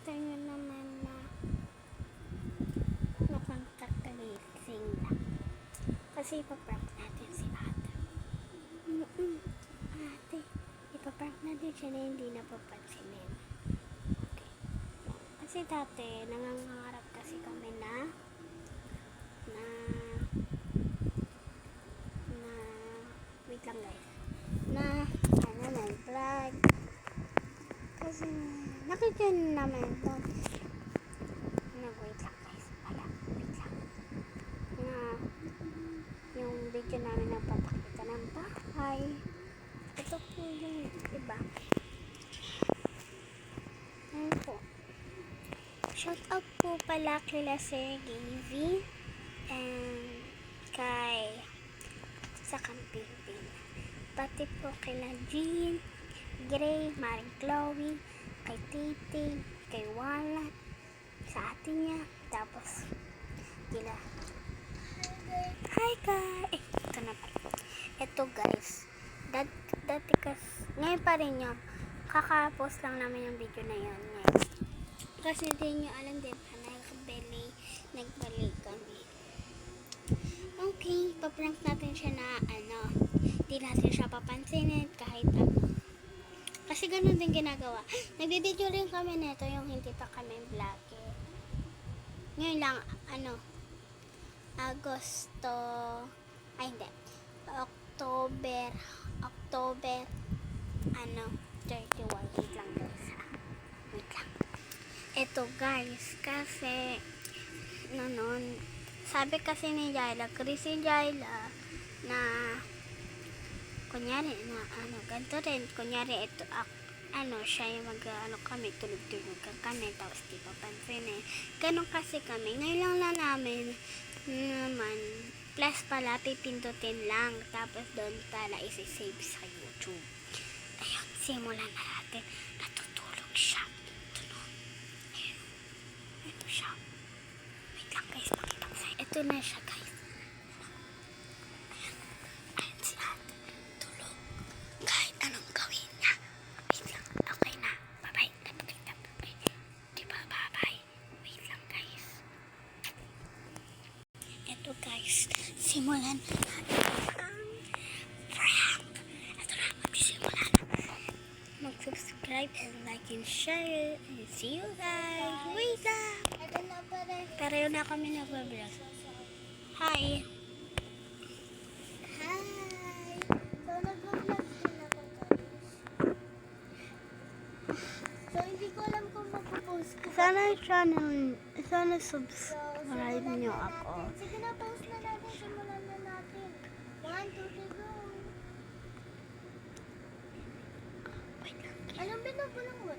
Nakita nyo naman na nakontak ka gising lang. Kasi ipaprank natin si ate. Ate, ipaprank natin siya na hindi napapansinin. Okay. Kasi dati, nangangarap kasi kami na wait lang guys, vlog. Kasi nakita nyo naman ito. Wait lang guys, wait lang. Yung video namin nagpapakita ng bahay. Ito po yung iba. Ayun po. Shout out po pala kila Sir Gavy and kay sa Camping. Pati po kila Jean, Gray, Maring Chloe, kay Titi, kay Walat, sa ate niya, tapos kila hi guys! Ito na pa. Ito guys, dati kasi, ngayon pa rin yun, kaka-post lang namin yung video na yun ngayon. Kasi hindi nyo alam din pa, nagbalik kami. Okay, paprank natin siya na di natin siya papansinin kahit ano. Kasi ganun din ginagawa. Nagbibideo rin kami nito yung hindi pa kami vlogger. Ngayon lang, Agosto, October, 31. Wait lang guys, wait lang. Ito guys, kasi, sabi kasi ni Jaila, Chris si Jaila, na, kunyari, ganito rin, kunyari, ito, siya yung kami, tulog-tulog kami, tapos di pa pansin ganun kasi kami, ngayon lang namin, naman, plus pala, pipindutin lang, tapos doon pala, isi-save sa YouTube. Ayun, simulan na natin, natutulog siya, ito siya, wait lang guys, pakita ko sa'yo, ito na siya guys. Guys, simulan ang prank. Ito na, magsisimula na. Mag-subscribe and like and share and see you guys. Wait lang. Pareho na kami nag-vlog. Hi. Hi. So, nag-vlog din ako guys. So, hindi ko alam kung mag-post ko. Sana subscribe niyo ako. Sige na, post na natin. Simulan na natin. 1, 2, 3, go. Wait lang. Anong binubulong mo?